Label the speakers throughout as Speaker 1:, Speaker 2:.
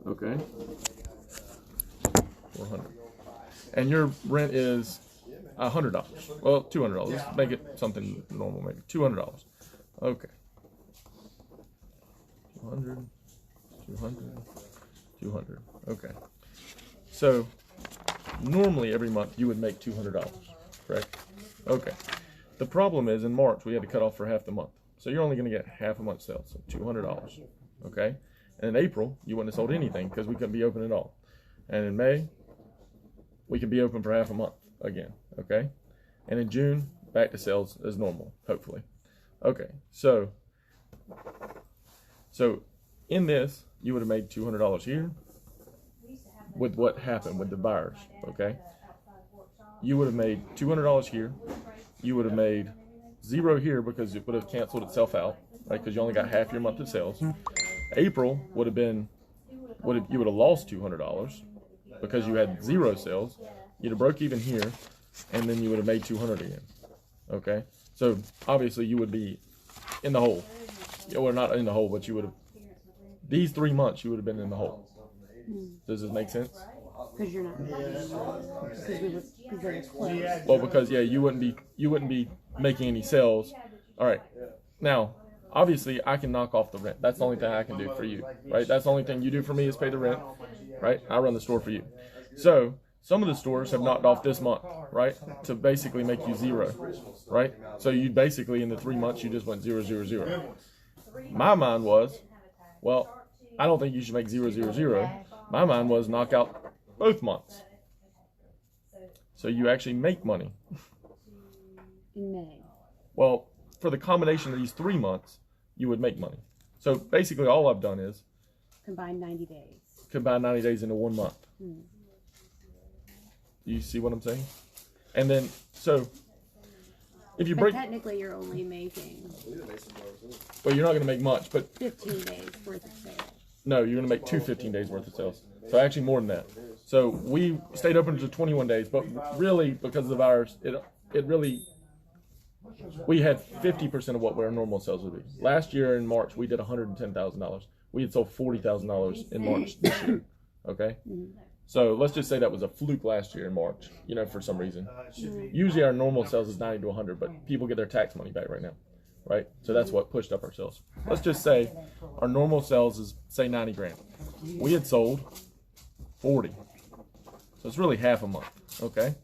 Speaker 1: Okay. 400. And your rent is $100. Well, $200. Let's make it something normal. Maybe $200. Okay. 200. 200. 200. Okay. So normally every month you would make $200, correct? Okay. The problem is in March we had to cut off for half the month. So you're only going to get half a month's sales, so $200. Okay? And in April, you wouldn't have sold anything because we couldn't be open at all. And in May, we could be open for half a month again. Okay? And in June, back to sales as normal, hopefully. Okay, so in this, you would have made $200 here with what happened with the buyers, okay? You would have made $200 here. You would have made $0 here because it would have canceled itself out, right? Because you only got half your month of sales. April would have been, you would have lost $200 because you had 0 sales. You'd have broke even here, and then you would have made $200 again, okay? So obviously you would be in the hole. Well, not in the hole, but you would have, these 3 months you would have been in the hole. Does this make sense?
Speaker 2: Because you're not.
Speaker 1: Well, because yeah, you wouldn't be making any sales. All right. Now, obviously, I can knock off the rent. That's the only thing I can do for you, right? That's the only thing you do for me is pay the rent, right? I run the store for you. So some of the stores have knocked off this month, right, to basically make you 0, right? So you basically in the 3 months you just went 0, 0, 0. My mind was, well, I don't think you should make 0, 0, 0. My mind was knock out both months. So you actually make money.
Speaker 2: In May.
Speaker 1: Well, for the combination of these 3 months, you would make money. So basically all I've done is
Speaker 2: combine 90 days.
Speaker 1: Combine 90 days into 1 month. You see what I'm saying? And then, so if you break,
Speaker 2: technically you're only making,
Speaker 1: well, you're not going to make much, but
Speaker 2: 15 days worth of sales.
Speaker 1: No, you're going to make 2 15 days worth of sales. So actually more than that. So we stayed open to 21 days, but really because of the virus, it really, we had 50% of what our normal sales would be. Last year in March, we did $110,000. We had sold $40,000 in March this year. Okay? So let's just say that was a fluke last year in March, for some reason. Usually our normal sales is 90 to 100, but people get their tax money back right now. Right? So that's what pushed up our sales. Let's just say our normal sales is, say, 90 grand. We had sold 40. So it's really half a month, okay?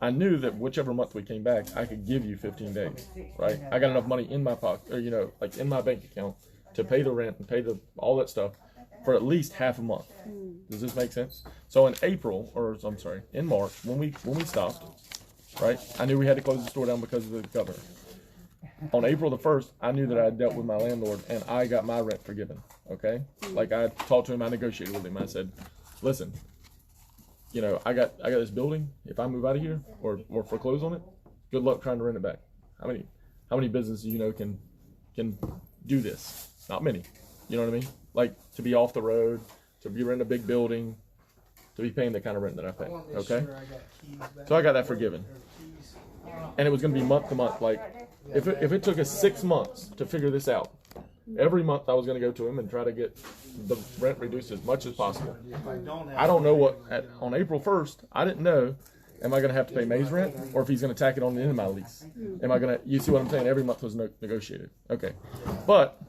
Speaker 1: I knew that whichever month we came back, I could give you 15 days, right? I got enough money in my pocket, or, like in my bank account to pay the rent and pay all that stuff for at least half a month. Does this make sense? So in in March, when we stopped, right, I knew we had to close the store down because of the governor. On April the 1st, I knew that I had dealt with my landlord and I got my rent forgiven, okay? Like I talked to him, I negotiated with him. I said, listen, I got this building. If I move out of here or foreclose on it, good luck trying to rent it back. How many businesses can do this? Not many. You know what I mean? Like to be off the road, to be renting a big building, to be paying the kind of rent that I pay, okay? So I got that forgiven. And it was going to be month to month. Like if it took us 6 months to figure this out, every month I was going to go to him and try to get the rent reduced as much as possible. I don't know on April 1st, I didn't know, am I going to have to pay May's rent or if he's going to tack it on the end of my lease? You see what I'm saying? Every month was negotiated. Okay. But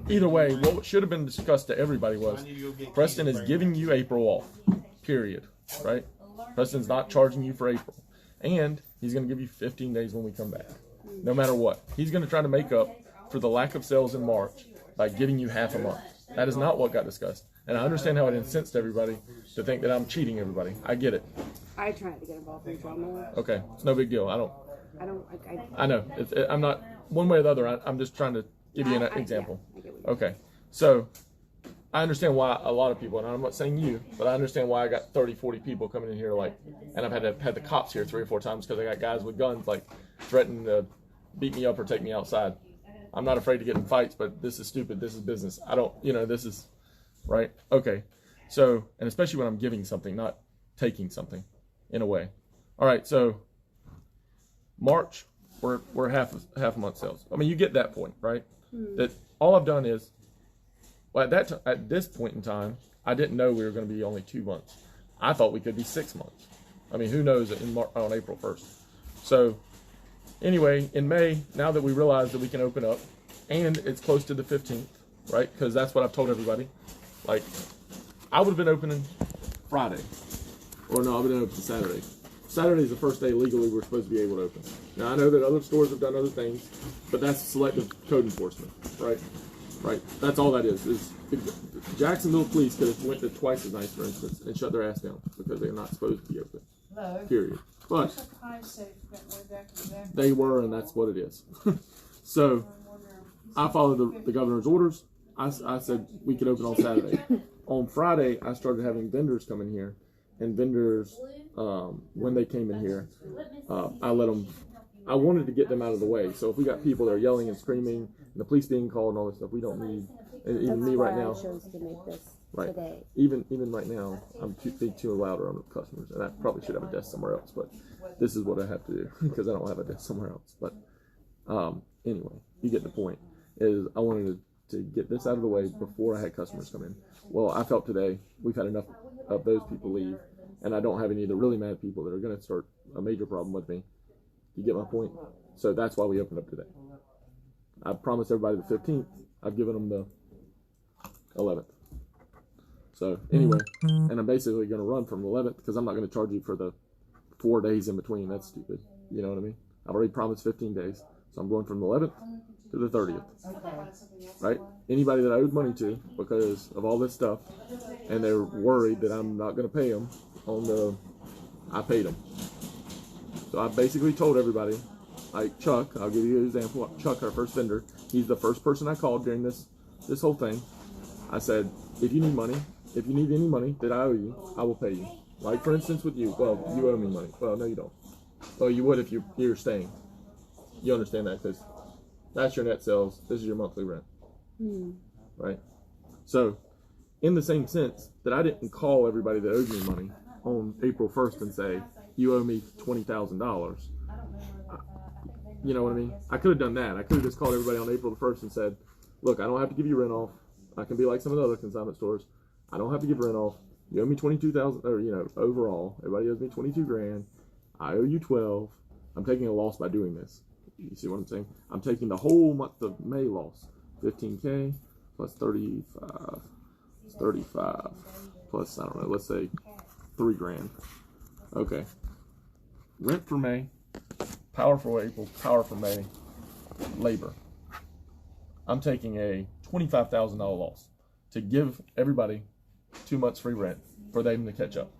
Speaker 1: either way, what should have been discussed to everybody was Preston is giving you April off, period, right? Preston's not charging you for April. And he's going to give you 15 days when we come back, no matter what. He's going to try to make up for the lack of sales in March by giving you half a month. That is not what got discussed. And I understand how it incensed everybody to think that I'm cheating everybody. I get it.
Speaker 2: I tried to get involved in drama.
Speaker 1: Okay, it's no big deal. I know. I'm not one way or the other. I'm just trying to give you an example. Okay, so I understand why a lot of people, and I'm not saying you, but I understand why I got 30, 40 people coming in here, and I've had the cops here 3 or 4 times because I got guys with guns, threatening to beat me up or take me outside. I'm not afraid to get in fights, but this is stupid. This is business. This is, right? Okay. So, and especially when I'm giving something, not taking something, in a way. All right, so March, we're half a month sales. I mean, you get that point, right? That all I've done is, Well, at this point in time, I didn't know we were going to be only 2 months. I thought we could be 6 months. I mean, who knows on April 1st. So anyway, in May, now that we realize that we can open up, and it's close to the 15th, right? Because that's what I've told everybody. Like, I would have been opening Friday. Or no, I would have been open Saturday. Saturday is the first day legally we're supposed to be able to open. Now, I know that other stores have done other things, but that's selective code enforcement, right? Right. That's all that is Jacksonville police could have went to Twice as Nice, for instance, and shut their ass down because they're not supposed to be open. No. Period. But they were, and that's what it is. So I followed the governor's orders. I said we could open on Saturday. On Friday, I started having vendors come in here, and vendors, when they came in here, I let them. I wanted to get them out of the way. So if we got people that are yelling and screaming, and the police being called and all this stuff, we don't need. And even me right now.
Speaker 2: I chose to make this
Speaker 1: right.
Speaker 2: Today.
Speaker 1: Even right now, I'm being too louder on the customers, and I probably should have a desk somewhere else. But this is what I have to do because I don't have a desk somewhere else. But anyway, you get the point. Is I wanted to get this out of the way before I had customers come in. Well, I felt today we've had enough of those people leave, and I don't have any of the really mad people that are going to start a major problem with me. You get my point? So that's why we opened up today. I promised everybody the 15th. I've given them the 11th. So anyway, and I'm basically going to run from the 11th because I'm not going to charge you for the 4 days in between. That's stupid. You know what I mean? I've already promised 15 days. So I'm going from the 11th to the 30th. Right? Anybody that I owed money to because of all this stuff, and they're worried that I'm not going to pay them I paid them. So I basically told everybody, like Chuck, I'll give you an example. Chuck, our first vendor, he's the first person I called during this whole thing. I said, if you need any money that I owe you, I will pay you. Like for instance with you, well, you owe me money. Well, no you don't. Well, you would if you're staying. You understand that because that's your net sales. This is your monthly rent. Right? So, in the same sense that I didn't call everybody that owed me money on April 1st and say, you owe me $20,000. You know what I mean? I could have done that. I could have just called everybody on April the 1st and said, look, I don't have to give you rent off. I can be like some of the other consignment stores. I don't have to give rent off. You owe me $22,000, or overall, everybody owes me $22,000. I owe you 12. I'm taking a loss by doing this. You see what I'm saying? I'm taking the whole month of May loss. 15K plus 35 plus, I don't know, let's say $3,000. Okay. Rent for May, power for April, power for May, labor. I'm taking a $25,000 loss to give everybody 2 months free rent for them to catch up.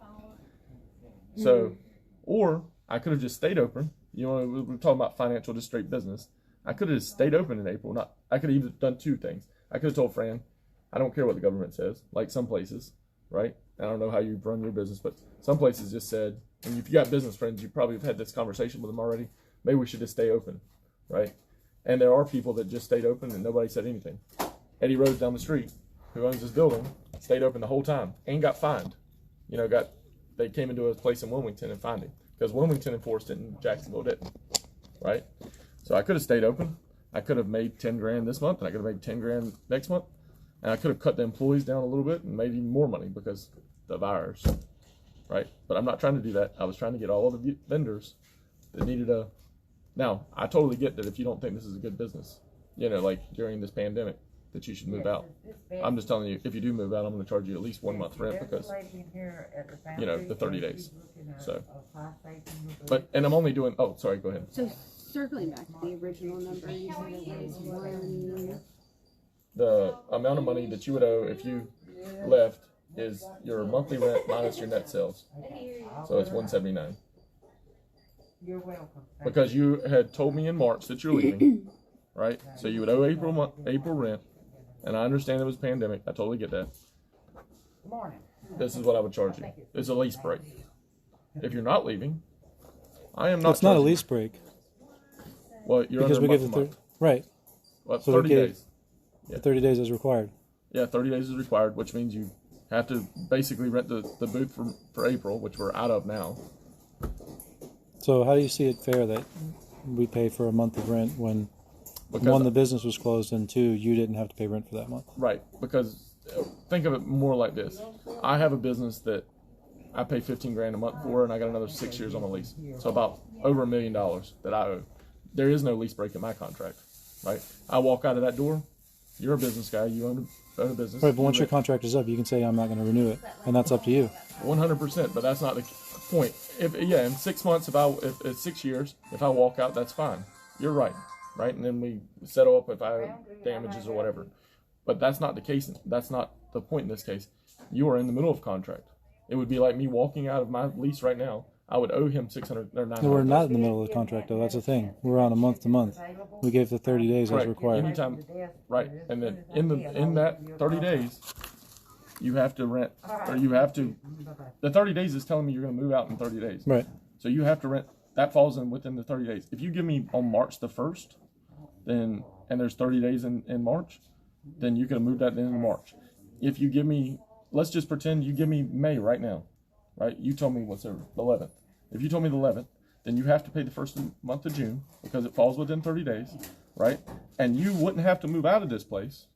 Speaker 1: So, or I could have just stayed open. We were talking about financial, just straight business. I could have just stayed open in April. I could have even done two things. I could have told Fran, I don't care what the government says, like some places, right? I don't know how you run your business, but some places just said, and if you got business friends, you probably have had this conversation with them already, maybe we should just stay open, right? And there are people that just stayed open and nobody said anything. Eddie Rose down the street, who owns this building, stayed open the whole time and got fined. They came into a place in Wilmington and fined him because Wilmington enforced it and Jacksonville didn't, right? So I could have stayed open. I could have made $10,000 this month, and I could have made $10,000 next month, and I could have cut the employees down a little bit and made even more money because the virus, right? But I'm not trying to do that. I was trying to get all of the vendors that needed a. Now I totally get that if you don't think this is a good business, like during this pandemic, that you should move out. I'm just telling you, if you do move out, I'm going to charge you at least 1 month rent because, the 30 days. So, and I'm only doing. Oh, sorry. Go ahead.
Speaker 2: So circling back to the original number, you said it was one.
Speaker 1: The amount of money that you would owe if you left is your monthly rent minus your net sales. So it's $179.
Speaker 3: You're welcome.
Speaker 1: Because you had told me in March that you're leaving, right? So you would owe April rent, and I understand it was a pandemic. I totally get that.
Speaker 3: Good morning.
Speaker 1: This is what I would charge you. It's a lease break. If you're not leaving, I am not.
Speaker 4: It's not a lease break.
Speaker 1: Well, you're
Speaker 4: because
Speaker 1: under
Speaker 4: we
Speaker 1: a
Speaker 4: give
Speaker 1: month.
Speaker 4: Right.
Speaker 1: Well,
Speaker 4: So
Speaker 1: 30 days.
Speaker 4: Yeah. 30 days is required.
Speaker 1: Yeah, 30 days is required, which means you have to basically rent the booth for April, which we're out of now.
Speaker 4: So how do you see it fair that we pay for a month of rent when,
Speaker 1: Because
Speaker 4: one, the business was closed, and two, you didn't have to pay rent for that month?
Speaker 1: Right, because think of it more like this. I have a business that I pay $15,000 a month for, and I got another 6 years on the lease. So about over $1 million that I owe. There is no lease break in my contract, right? I walk out of that door. You're a business guy. You own a business.
Speaker 4: Right, but once your contract is up, you can say I'm not going to renew it, and that's up to you.
Speaker 1: 100%, but that's not the point. In 6 months, if it's 6 years, if I walk out, that's fine. You're right, and then we settle up if I have damages or whatever. But that's not the case. That's not the point in this case. You are in the middle of contract. It would be like me walking out of my lease right now. I would owe him $600 or $900.
Speaker 4: No, we're not in the middle of the contract, though. That's the thing. We're on a month to month. We gave the 30 days as required.
Speaker 1: Anytime, right? And then in that 30 days, you have to rent, or you have to. The 30 days is telling me you're going to move out in 30 days.
Speaker 4: Right.
Speaker 1: So you have to rent. That falls in within the 30 days. If you give me on March the 1st, then and there's 30 days in March, then you can move that in March. If you give me, let's just pretend you give me May right now, right? You told me what's the 11th. If you told me the 11th, then you have to pay the first month of June because it falls within 30 days, right? And you wouldn't have to move out of this place.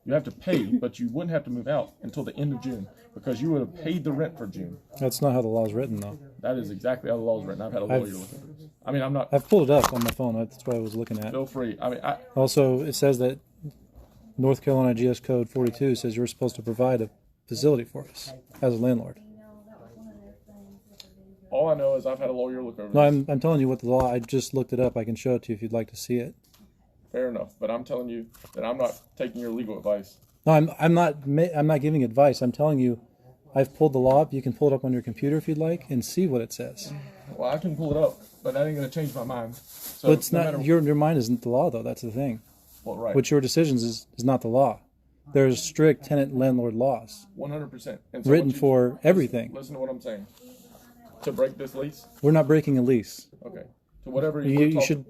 Speaker 1: You have to pay, but you wouldn't have to move out until the end of June because you would have paid the rent for June.
Speaker 4: That's not how the law is written, though.
Speaker 1: That is exactly how the law is written. I've had a lawyer look at this. I mean, I'm not.
Speaker 4: I've pulled it up on my phone. That's what I was looking at.
Speaker 1: Feel free. I mean,
Speaker 4: Also, it says that North Carolina GS Code 42 says you're supposed to provide a facility for us as a landlord.
Speaker 1: all I know is I've had a lawyer look over
Speaker 4: No,
Speaker 1: this.
Speaker 4: I'm telling you what the law. I just looked it up. I can show it to you if you'd like to see it.
Speaker 1: Fair enough, but I'm telling you that I'm not taking your legal advice.
Speaker 4: No, I'm not giving advice. I'm telling you, I've pulled the law up. You can pull it up on your computer if you'd like and see what it says.
Speaker 1: Well, I can pull it up, but that ain't going to change my mind. So
Speaker 4: But it's
Speaker 1: no
Speaker 4: not
Speaker 1: matter-
Speaker 4: your mind isn't the law though. That's the thing.
Speaker 1: Well, right.
Speaker 4: What's your decisions is not the law. There's strict tenant landlord laws
Speaker 1: 100%. And
Speaker 4: written
Speaker 1: what you-
Speaker 4: for everything.
Speaker 1: Listen to what I'm saying. To break this lease,
Speaker 4: We're not breaking a lease.
Speaker 1: okay. To whatever
Speaker 4: You should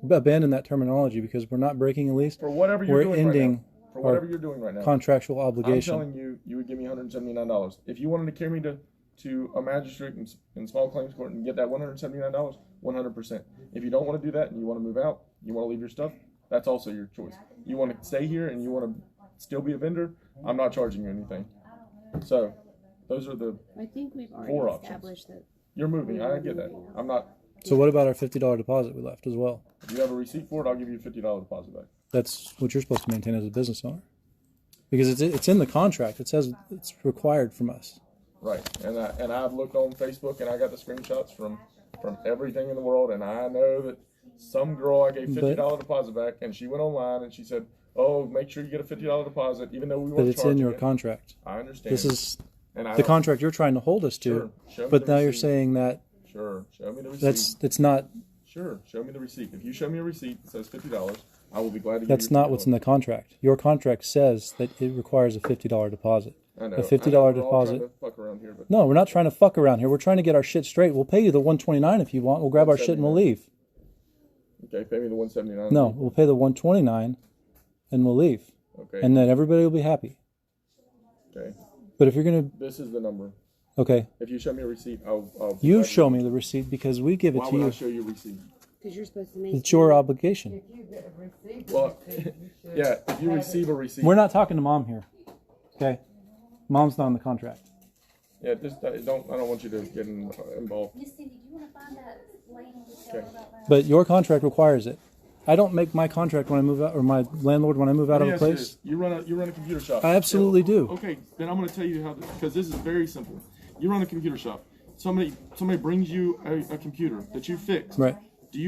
Speaker 4: abandon that terminology because we're not breaking a lease.
Speaker 1: for whatever you're
Speaker 4: We're
Speaker 1: doing
Speaker 4: ending
Speaker 1: right now. For whatever you're doing right now.
Speaker 4: contractual
Speaker 1: I'm
Speaker 4: obligation.
Speaker 1: telling you, you would give me $179. If you wanted to carry me to a magistrate in small claims court and get that $179, 100%. If you don't want to do that and you want to move out, you want to leave your stuff, that's also your choice. You want to stay here and you want to still be a vendor, I'm not charging you anything. So, those are the
Speaker 2: I think we've already
Speaker 1: 4 options.
Speaker 2: established that.
Speaker 1: You're moving. I get that. I'm not.
Speaker 4: So what about our $50 deposit we left as well?
Speaker 1: If you have a receipt for it, I'll give you a $50 deposit back.
Speaker 4: That's what you're supposed to maintain as a business owner. Because it's in the contract. It says it's required from us.
Speaker 1: Right. And I've looked on Facebook and I got the screenshots from everything in the world, and I know that some girl I gave $50 deposit back, and she went online and she said, "Oh, make sure you get a $50 deposit, even though we
Speaker 4: But
Speaker 1: weren't
Speaker 4: it's in
Speaker 1: charging
Speaker 4: your
Speaker 1: it."
Speaker 4: contract.
Speaker 1: I understand.
Speaker 4: This is
Speaker 1: and I
Speaker 4: the
Speaker 1: don't-
Speaker 4: contract you're trying to hold us to.
Speaker 1: Sure. Show me
Speaker 4: But
Speaker 1: the
Speaker 4: now you're
Speaker 1: receipt.
Speaker 4: saying that
Speaker 1: Sure. Show me the receipt.
Speaker 4: it's not.
Speaker 1: Sure. Show me the receipt. If you show me a receipt that says $50, I will be glad to give
Speaker 4: That's
Speaker 1: you
Speaker 4: not what's in the contract. Your contract says that it requires a $50 deposit.
Speaker 1: I know.
Speaker 4: A $50
Speaker 1: I know we're all
Speaker 4: deposit.
Speaker 1: trying to fuck around here, but
Speaker 4: No, we're not trying to fuck around here. We're trying to get our shit straight. We'll pay you the $129 if you want. We'll grab our shit and we'll leave.
Speaker 1: okay, pay me the $179.
Speaker 4: No, we'll pay the $129 and we'll leave.
Speaker 1: Okay.
Speaker 4: And then everybody will be happy.
Speaker 1: Okay.
Speaker 4: But if you're gonna,
Speaker 1: This is the number.
Speaker 4: okay,
Speaker 1: If you show me a receipt, I'll be
Speaker 4: you
Speaker 1: glad to-
Speaker 4: show me the receipt because we give it
Speaker 1: Why
Speaker 4: to
Speaker 1: would I
Speaker 4: you.
Speaker 1: show you a receipt?
Speaker 2: Because you're supposed to make.
Speaker 4: It's your obligation.
Speaker 1: Well, yeah, if you receive a receipt.
Speaker 4: We're not talking to mom here. Okay, mom's not on the contract.
Speaker 1: Yeah, just I don't want you to get involved.
Speaker 5: Miss Cindy, do you want to find that lady to tell
Speaker 1: Okay.
Speaker 5: about that?
Speaker 4: But your contract requires it. I don't make my contract when I move out, or my landlord when I move out of a
Speaker 1: Let me ask you
Speaker 4: place.
Speaker 1: this. You run a computer shop.
Speaker 4: I absolutely do.
Speaker 1: Okay, then I'm going to tell you how, because this is very simple. You run a computer shop. Somebody brings you a computer that you fixed.
Speaker 4: Right.
Speaker 1: Do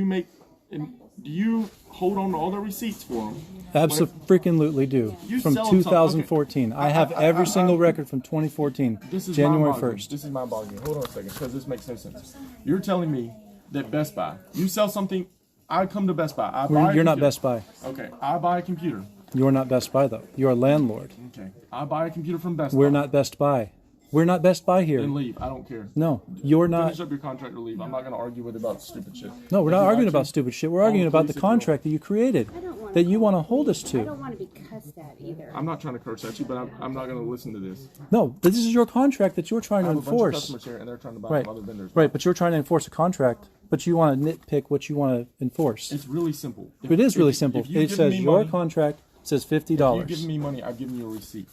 Speaker 1: you hold on to all the receipts for them?
Speaker 4: Absolutely do.
Speaker 1: You
Speaker 4: From
Speaker 1: sell 'em something.
Speaker 4: 2014. I have every single record from 2014.
Speaker 1: This is
Speaker 4: January
Speaker 1: mind-boggling.
Speaker 4: 1st.
Speaker 1: This is mind-boggling. Hold on a second, because this makes no sense. You're telling me that Best Buy, you sell something. I come to Best Buy. I buy a
Speaker 4: You're not
Speaker 1: computer.
Speaker 4: Best Buy.
Speaker 1: Okay, I buy a computer.
Speaker 4: You're not Best Buy though. You're a landlord.
Speaker 1: Okay, I buy a computer from Best Buy.
Speaker 4: We're not Best Buy. We're not Best Buy here.
Speaker 1: Then leave. I don't care.
Speaker 4: No, you're not.
Speaker 1: Finish up your contract or leave. I'm not going to argue with you about stupid shit.
Speaker 4: No, we're
Speaker 1: If
Speaker 4: not
Speaker 1: you
Speaker 4: arguing
Speaker 1: actually-
Speaker 4: about stupid shit. We're arguing about the
Speaker 1: please, if you
Speaker 4: contract that you created, that you want to hold us
Speaker 2: I
Speaker 4: to.
Speaker 2: don't want to be cussed at either.
Speaker 1: I'm not trying to curse at you, but I'm not going to listen to this.
Speaker 4: No, this is your contract that you're trying
Speaker 1: I
Speaker 4: to
Speaker 1: have a bunch of
Speaker 4: enforce.
Speaker 1: customers here, and they're trying to buy
Speaker 4: Right,
Speaker 1: from other vendors.
Speaker 4: right. But you're trying to enforce a contract, but you want to nitpick what you want to enforce.
Speaker 1: It's really simple.
Speaker 4: It is really simple.
Speaker 1: If you've
Speaker 4: It
Speaker 1: given
Speaker 4: says
Speaker 1: me
Speaker 4: your
Speaker 1: money-
Speaker 4: contract says
Speaker 1: If you've
Speaker 4: $50.
Speaker 1: given me money, I've given you a receipt.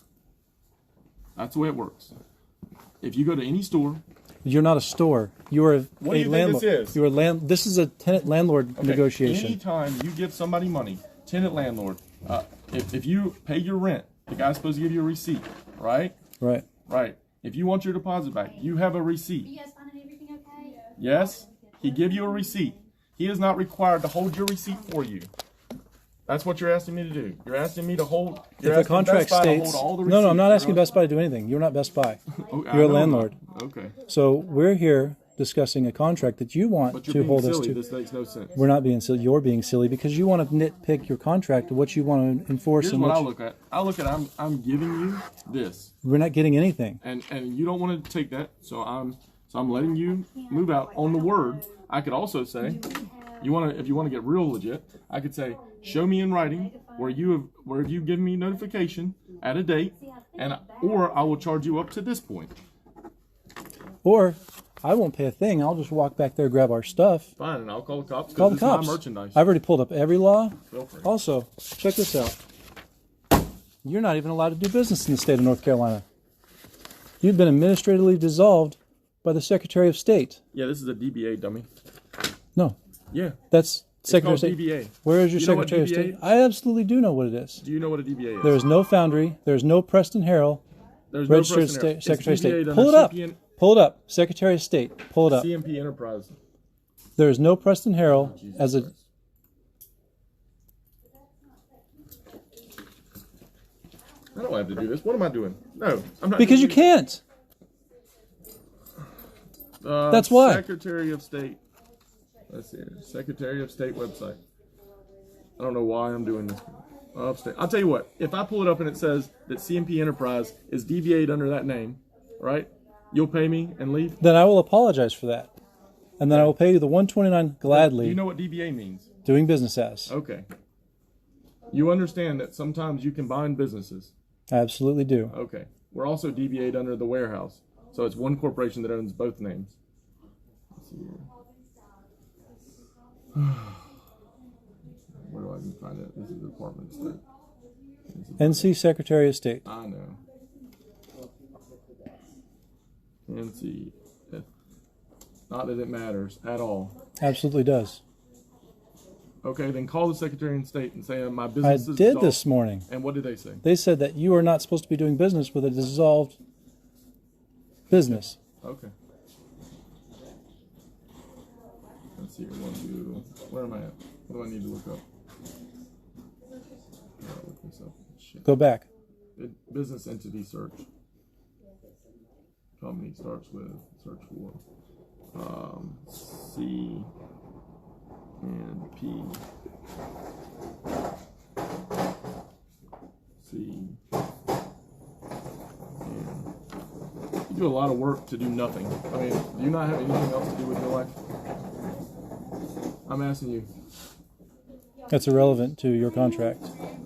Speaker 1: That's the way it works. If you go to any store,
Speaker 4: You're not a store. You are
Speaker 1: What do
Speaker 4: a
Speaker 1: you think
Speaker 4: landlord.
Speaker 1: this is?
Speaker 4: You are This is a tenant-landlord
Speaker 1: okay,
Speaker 4: negotiation.
Speaker 1: anytime you give somebody money, tenant landlord, if you pay your rent, the guy's supposed to give you a receipt, right?
Speaker 4: Right.
Speaker 1: Right. If you want your deposit back, you have a receipt.
Speaker 5: You guys finding everything okay?
Speaker 1: Yes, he give you a receipt. He is not required to hold your receipt for you. That's what you're asking me to do. You're asking me to hold. You're
Speaker 4: If a
Speaker 1: asking
Speaker 4: contract
Speaker 1: Best Buy to
Speaker 4: states,
Speaker 1: hold all the
Speaker 4: no, I'm not
Speaker 1: receipts.
Speaker 4: asking Best Buy to do anything. You're not Best Buy.
Speaker 1: Oh, I
Speaker 4: You're a
Speaker 1: know I'm
Speaker 4: landlord.
Speaker 1: not. Okay,
Speaker 4: So we're here discussing a contract that you want
Speaker 1: but you're
Speaker 4: to
Speaker 1: being
Speaker 4: hold us
Speaker 1: silly.
Speaker 4: to.
Speaker 1: This makes no sense.
Speaker 4: We're not being silly. You're being silly because you want to nitpick your contract to what you want to enforce.
Speaker 1: Here's
Speaker 4: and
Speaker 1: what
Speaker 4: what
Speaker 1: I look at. I'm giving you this,
Speaker 4: we're not getting anything.
Speaker 1: and you don't want to take that. So I'm letting you move out on the word. I could also say, if you want to get real legit, I could say, show me in writing where you've given me notification at a date, or I will charge you up to this point.
Speaker 4: Or I won't pay a thing. I'll just walk back there, grab our stuff,
Speaker 1: Fine, and I'll call the cops.
Speaker 4: call the
Speaker 1: This is my
Speaker 4: cops.
Speaker 1: merchandise.
Speaker 4: I've already pulled up every law.
Speaker 1: Feel free.
Speaker 4: Also, check this out. You're not even allowed to do business in the state of North Carolina. You've been administratively dissolved by the Secretary of State.
Speaker 1: Yeah, this is a DBA, dummy.
Speaker 4: No,
Speaker 1: Yeah,
Speaker 4: that's Secretary of
Speaker 1: called
Speaker 4: State.
Speaker 1: DBA.
Speaker 4: Where is your
Speaker 1: You know what
Speaker 4: Secretary of
Speaker 1: DBA
Speaker 4: State? I absolutely do know what it is.
Speaker 1: Do you know what a DBA is?
Speaker 4: There is no Foundry. There is no Preston Harrell.
Speaker 1: There's
Speaker 4: Registered
Speaker 1: precedent there.
Speaker 4: Secretary of
Speaker 1: It's DBA
Speaker 4: State.
Speaker 1: under
Speaker 4: Pull it up.
Speaker 1: CPN
Speaker 4: Pull it up. Secretary of State. Pull it up.
Speaker 1: CMP Enterprise.
Speaker 4: There is no Preston Harrell
Speaker 1: Jesus
Speaker 4: as a.
Speaker 1: Christ. I don't have to do this. What am I doing? No, I'm not.
Speaker 4: Because you
Speaker 1: doing
Speaker 4: can't. That's why.
Speaker 1: Secretary of State. Let's see. Secretary of State website. I don't know why I'm doing this. Upstate. I'll tell you what. If I pull it up and it says that CMP Enterprise is DBA'd under that name, right? You'll pay me and leave.
Speaker 4: Then I will apologize for that, and then I will pay you the $129 gladly.
Speaker 1: Do you know what DBA means?
Speaker 4: Doing business as.
Speaker 1: Okay. You understand that sometimes you combine businesses.
Speaker 4: I absolutely do.
Speaker 1: Okay. We're also DBA'd under the warehouse. So it's one corporation that owns both names. Let's see here. Where do I even find it? This is the Department of State.
Speaker 4: NC Secretary of State.
Speaker 1: I know. NC. Not that it matters at all.
Speaker 4: Absolutely does.
Speaker 1: Okay, then call the Secretary of State and say my
Speaker 4: I
Speaker 1: business is
Speaker 4: did
Speaker 1: dissolved.
Speaker 4: this morning.
Speaker 1: And what did they say?
Speaker 4: They said that you are not supposed to be doing business with a dissolved business.
Speaker 1: Okay. Let's see here. Where am I at? What do I need to look up? Look this up. Shit.
Speaker 4: Go back.
Speaker 1: Business entity search. Company starts with search for C and P. C and you do a lot of work to do nothing. I mean, do you not have anything else to do with your life? I'm asking you.
Speaker 4: That's irrelevant to your contract.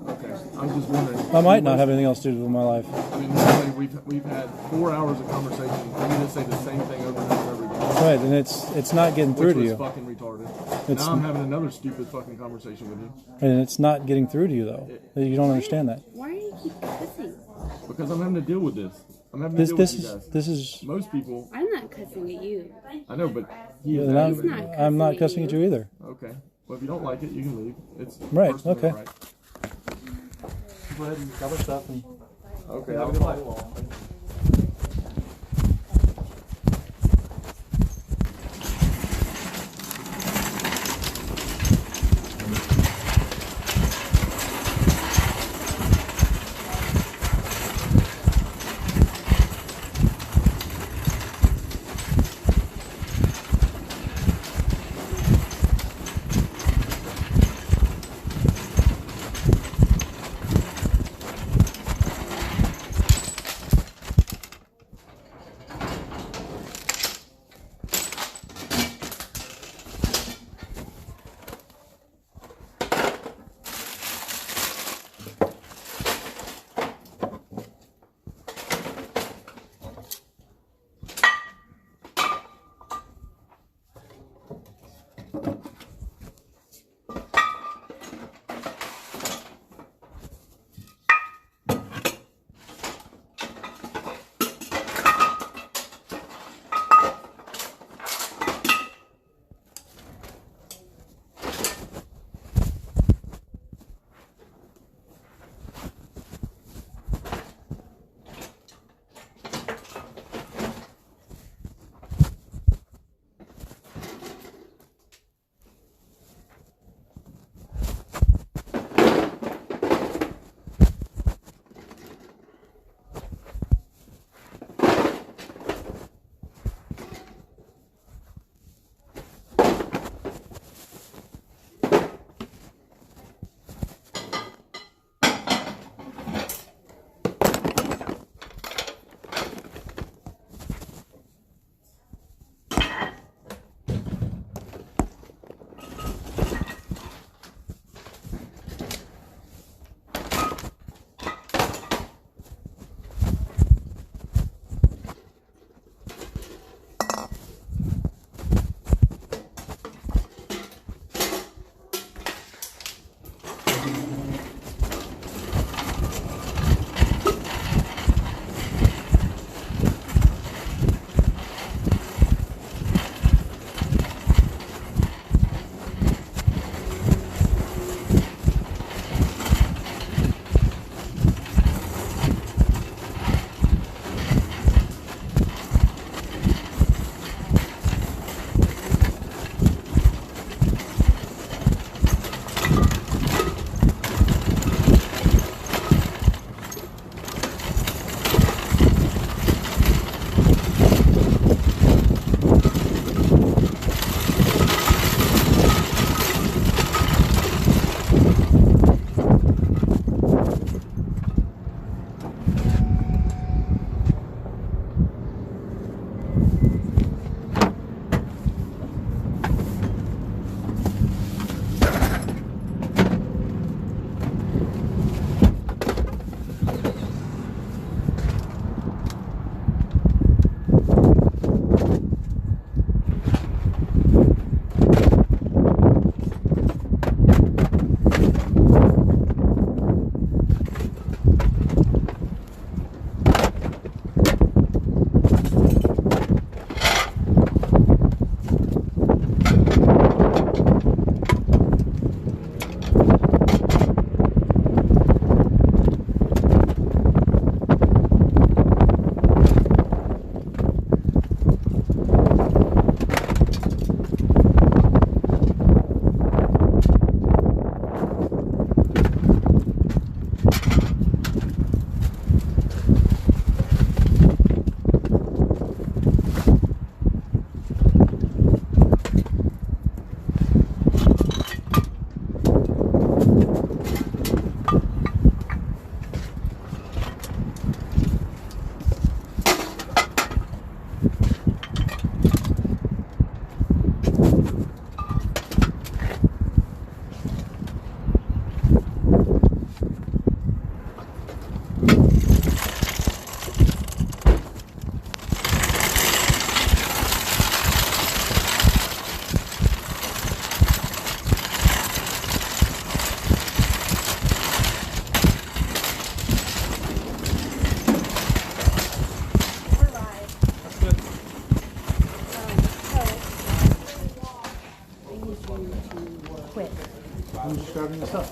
Speaker 1: Okay, I'm just wondering.
Speaker 4: I might not have anything else to do with my life.
Speaker 1: I mean, literally, we've had 4 hours of conversation for you to say the same thing over and over and over again.
Speaker 4: Right, and it's not getting through
Speaker 1: Which
Speaker 4: to
Speaker 1: was
Speaker 4: you.
Speaker 1: fucking retarded.
Speaker 4: It's-
Speaker 1: Now I'm having another stupid fucking conversation with you
Speaker 4: And it's not getting through to you, though. You don't understand that.
Speaker 2: Why do you keep cussing?
Speaker 1: because I'm having to deal with this. I'm having to
Speaker 4: This
Speaker 1: deal
Speaker 4: this
Speaker 1: with you
Speaker 4: is
Speaker 1: guys.
Speaker 4: this is.
Speaker 1: Most people,
Speaker 2: I'm not cussing at you.
Speaker 1: I know, but he is
Speaker 4: And
Speaker 1: aggravating me.
Speaker 4: I'm not cussing at you either.
Speaker 1: Okay. Well, if you don't like it, you can leave. It's
Speaker 4: Right,
Speaker 1: First Amendment
Speaker 4: okay.
Speaker 1: right.
Speaker 4: Go ahead and cover stuff and.
Speaker 1: Okay. Have a good night.
Speaker 4: finish grabbing this up.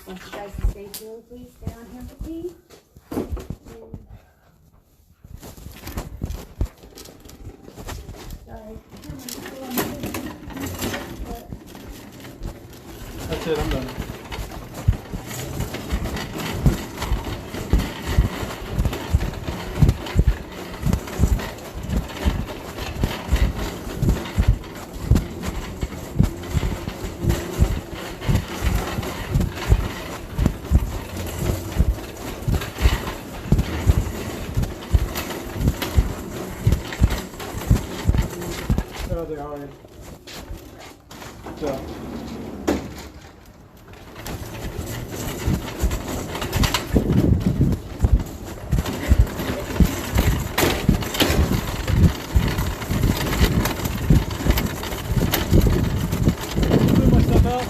Speaker 2: Want you guys to stay here, please. Stay on here with me. Sorry.
Speaker 4: That's it, I'm done. Oh, they are. So. Put my stuff out.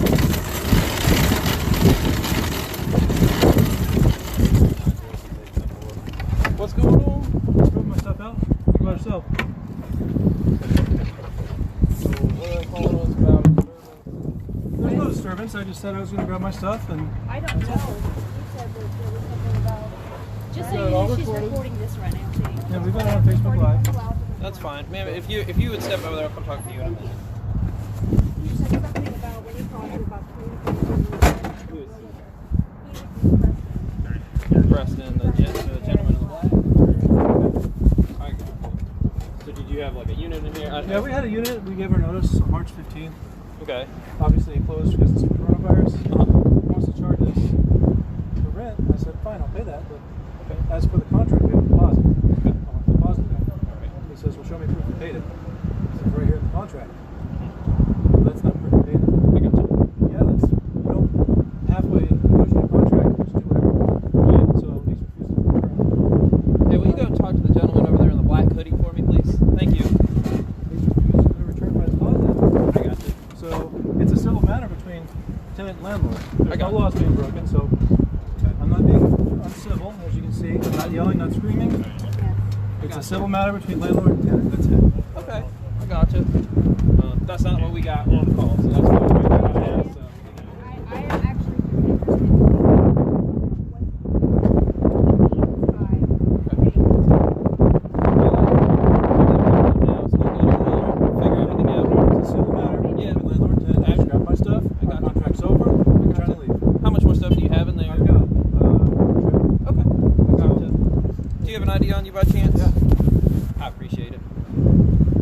Speaker 4: What's going on? Put my stuff out. You by yourself. There's no disturbance. I just said I was going to grab my stuff and.
Speaker 2: I don't know. You said that there was something about. Just so
Speaker 4: Yeah,
Speaker 2: you
Speaker 4: all
Speaker 2: know, she's
Speaker 4: recorded.
Speaker 2: recording this right now too.
Speaker 4: Yeah, we've got it on Facebook Live.
Speaker 6: That's fine, ma'am. If you would step over there, I'll come talk to you in a minute.
Speaker 2: You said something about when you called you about
Speaker 6: Preston, the gentleman in the black. I got it. So did you have like a unit in here?
Speaker 4: Yeah, we had a unit. We gave her notice on March 15th.
Speaker 6: Okay.
Speaker 4: Obviously it closed because of coronavirus. Wants to charge this for rent. I said, fine, I'll pay that, but okay. As for the contract, we have a deposit. Okay. I want the deposit back. All right. He says, well, show me proof you paid it. I said, right here in the contract. Well, that's not proof you paid it.
Speaker 6: I got you.
Speaker 4: Yeah, that's, you know, halfway negotiate a contract, just do whatever you want. Right. So he's refusing to return.
Speaker 6: Hey, will you go talk to the gentleman over there in the black hoodie for me, please? Thank you.
Speaker 4: He's refusing to return my deposit.
Speaker 6: I got you.
Speaker 4: So it's a civil matter between tenant and landlord. There's no
Speaker 6: got it.
Speaker 4: laws being broken, so I'm not being uncivil, as you can see. I'm not yelling, not screaming. It's a civil matter between landlord and tenant. That's it.
Speaker 6: Okay, I got you. That's not what we got on the call, so that's what we got. Yeah, so.
Speaker 2: I am actually interested in
Speaker 6: Figure everything out.
Speaker 4: It's a civil matter
Speaker 6: Yeah.
Speaker 4: between landlord and tenant. I got my stuff. My contract's over. I'm trying to leave.
Speaker 6: How much more stuff do you have in there?
Speaker 4: I've got
Speaker 6: Okay. Gotcha. Do you have an ID on you by chance?
Speaker 4: Yeah.
Speaker 6: I appreciate it.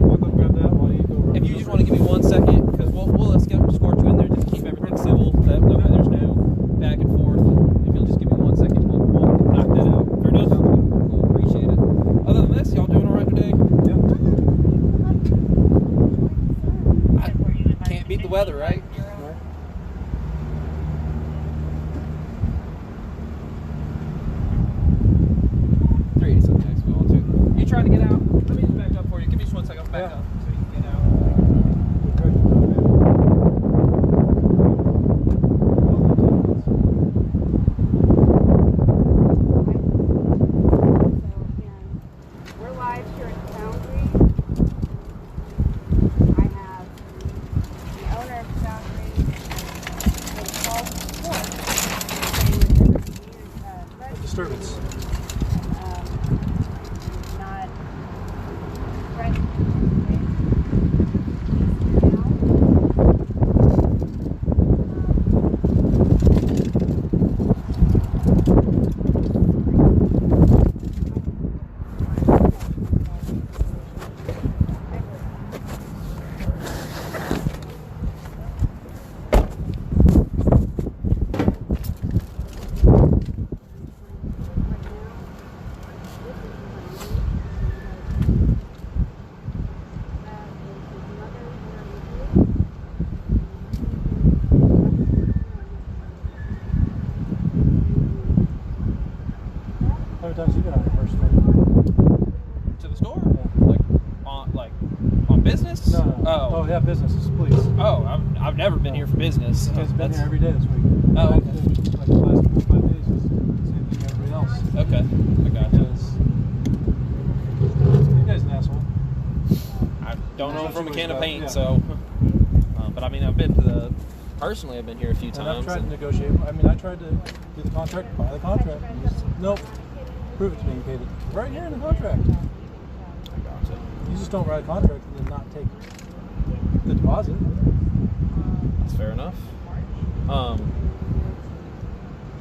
Speaker 4: I'll go grab that while you go.
Speaker 6: If you just want to give me 1 second, because we'll escort you in there just to keep everything civil. That way there's no back and forth. If you'll just give me 1 second, we'll knock that out. Fair enough? Cool, appreciate it. Other than this, y'all doing all right today? I can't beat the weather, right? You trying to get out? Let me just back up for you. Give me just 1 second. I'll back up so you can get out.
Speaker 2: we're live here at Foundry. I have the owner of Foundry and called support saying that there was
Speaker 4: Disturbance.
Speaker 2: not threatening.
Speaker 4: How many times have you been out personally?
Speaker 6: To the store? Like on business?
Speaker 4: No. Oh, yeah, business. It's police.
Speaker 6: Oh, I've never been here for business.
Speaker 4: You guys have been
Speaker 6: That's
Speaker 4: here every day this week.
Speaker 6: Oh, okay.
Speaker 4: Like the last 4 or 5 days, it's the same thing as everybody else.
Speaker 6: okay. I got you.
Speaker 4: You guys an asshole.
Speaker 6: I don't know him from a can of
Speaker 4: Yeah.
Speaker 6: paint, so. But I mean, I've been personally, I've been here a few
Speaker 4: And I've
Speaker 6: times.
Speaker 4: tried to
Speaker 6: and-
Speaker 4: negotiate. I mean, I tried to do the contract, buy the contract. And you just, nope. Prove it to me you paid it. Right here in the contract.
Speaker 6: I gotcha.
Speaker 4: You just don't write a contract and then not take the deposit.
Speaker 6: That's fair enough.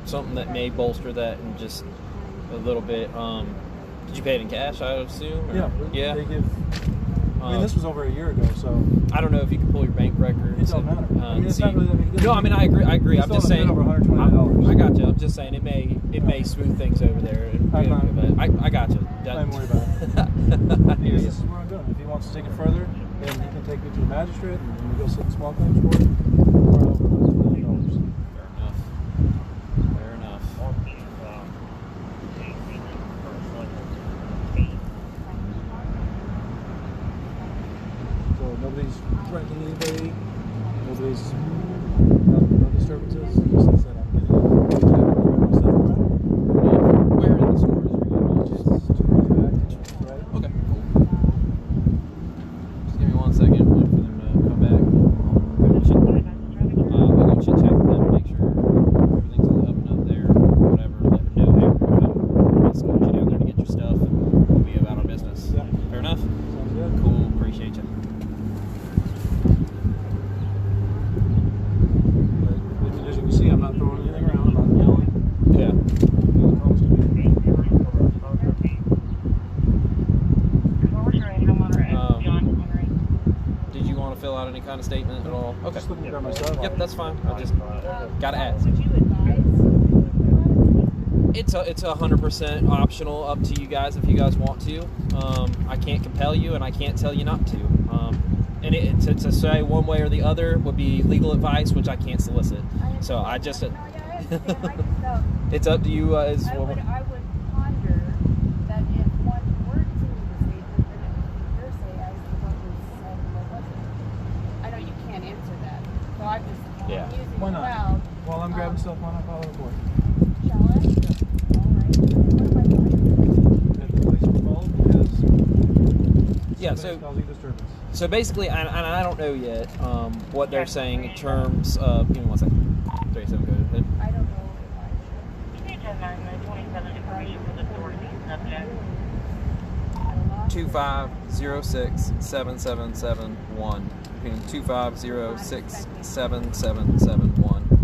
Speaker 6: Something that may bolster that in just a little bit. Did you pay it in cash, I would assume? Or-
Speaker 4: Yeah.
Speaker 6: Yeah.
Speaker 4: They give. I mean, this was over a year ago, so.
Speaker 6: I don't know if you can pull your bank records.
Speaker 4: It don't matter. I mean, it's
Speaker 6: see.
Speaker 4: not really that big a deal.
Speaker 6: No, I mean, I agree.
Speaker 4: You
Speaker 6: I'm
Speaker 4: still
Speaker 6: just
Speaker 4: haven't
Speaker 6: saying.
Speaker 4: paid over $120.
Speaker 6: I got you. I'm just saying it may smooth things over there.
Speaker 4: I'm not-
Speaker 6: But I got you.
Speaker 4: I'm worried about it.
Speaker 6: I hear
Speaker 4: Because
Speaker 6: you.
Speaker 4: this is where I'm going. If he wants to take it further, then he can take me to the magistrate and we go sit in small claims court. For over $1 million.
Speaker 6: Fair enough.
Speaker 4: So nobody's threatening anybody. Nobody's no disturbances. Just like I said, I'm getting my stuff around.
Speaker 6: Where in the stores are you?
Speaker 4: Just to the back, right?
Speaker 6: Okay, cool. Just give me 1 second. Wait for them to come back. I'll go chit chat with them, make sure everything's on the up and up there, whatever. Let them know, hey, we're gonna come escort you down there to get your stuff, and we'll be about our business.
Speaker 4: Yeah.
Speaker 6: Fair enough.
Speaker 4: Sounds good.
Speaker 6: Cool. Appreciate you.
Speaker 4: But as you can see, I'm not throwing anything around. I'm not yelling.
Speaker 6: Yeah.
Speaker 4: It comes to me.
Speaker 6: Did you want to fill out any kind of statement at all? Okay.
Speaker 4: Just looking to grab my stuff.
Speaker 6: Yep, that's fine. I just gotta ask.
Speaker 2: Would you advise
Speaker 6: It's 100% optional, up to you guys if you guys want to. I can't compel you, and I can't tell you not to. And to say one way or the other would be legal advice, which I can't solicit. So I just it's up to you.
Speaker 2: I would ponder that if one were to say that it would be hearsay as to what was said and what wasn't. I know you can't answer that, so I'm just using
Speaker 4: Why
Speaker 2: it
Speaker 4: not?
Speaker 2: loud.
Speaker 4: While I'm grabbing stuff, why not file a report?
Speaker 2: Shall I? All right. What am I doing?
Speaker 4: That the police were called because
Speaker 6: Yeah,
Speaker 4: somebody's causing disturbance.
Speaker 6: So basically, and I don't know yet what they're saying in terms of. Give me 1 second. 37, go ahead.
Speaker 2: I don't know if I should.
Speaker 6: 2506771. 2506771.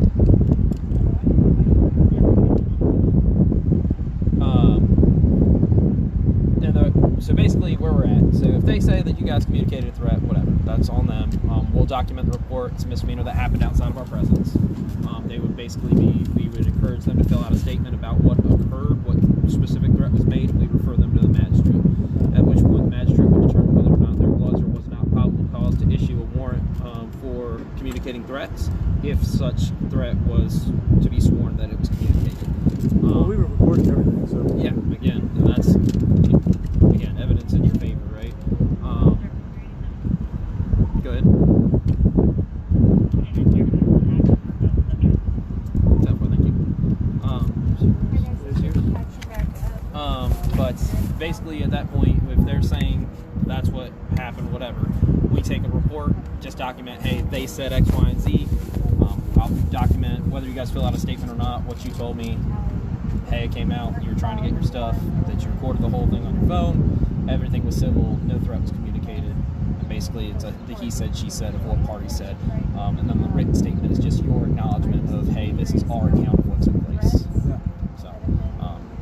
Speaker 6: So basically, where we're at. So if they say that you guys communicated a threat, whatever, that's on them. We'll document the report. It's a misdemeanor that happened outside of our presence. They would basically we would encourage them to fill out a statement about what occurred, what specific threat was made, and we refer them to the magistrate. At which point, the magistrate would determine whether or not there was or was not probable cause to issue a warrant for communicating threats, if such threat was to be sworn that it was communicated.
Speaker 4: Well, we were recording everything, so
Speaker 6: Yeah, again, and that's evidence in your favor, right? Go ahead. Thank you. But basically, at that point, if they're saying that's what happened, whatever, we take a report, just document, hey, they said X, Y, and Z. I'll document whether you guys fill out a statement or not, what you told me. Hey, it came out, you were trying to get your stuff, that you recorded the whole thing on your phone, everything was civil, no threat was communicated, and basically it's the he said, she said of what party said, and then the written statement is just your acknowledgement of, hey, this is our account of what took place.
Speaker 4: yeah.
Speaker 6: So,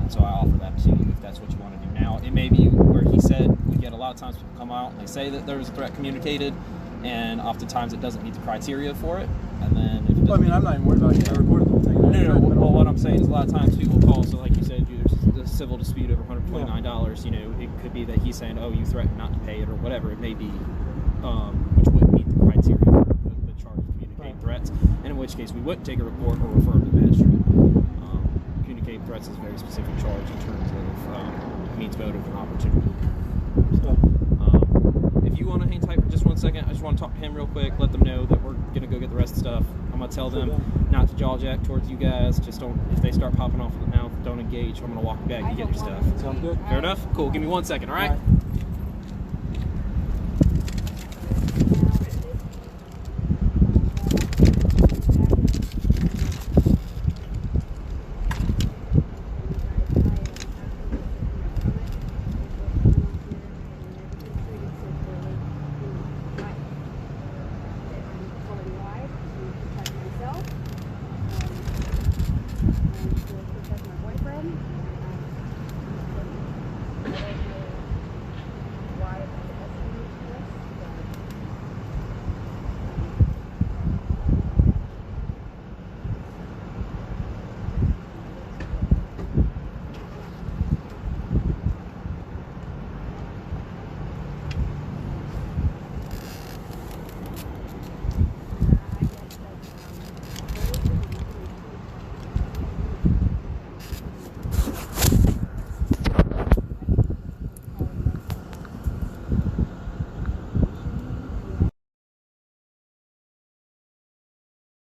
Speaker 6: and so I offer that to you if that's what you want to do. Now, it may be where he said, we get a lot of times people come out and they say that there was a threat communicated, and oftentimes it doesn't meet the criteria for it, and then if it
Speaker 4: Well, I mean, I'm not even worried about it. I recorded the whole thing.
Speaker 6: no. Well, what I'm saying is a lot of times people call, so like you said, there's a civil dispute over $129. You know, it could be that he's saying, oh, you threatened not to pay it or whatever it may be, which wouldn't meet the criteria for the charge of communicating threats, and in which case we wouldn't take a report or refer to the magistrate. Communicating threats is a very specific charge in terms of means motive and opportunity. So, if you want to hang tight for just 1 second, I just want to talk to him real quick, let them know that we're going to go get the rest of the stuff. I'm going to tell them not to jaw jack towards you guys. Just don't, if they start popping off at the mouth, don't engage. I'm going to walk you back and get your stuff.
Speaker 4: Sounds good.
Speaker 6: Fair enough? Cool. Give me 1 second, all right?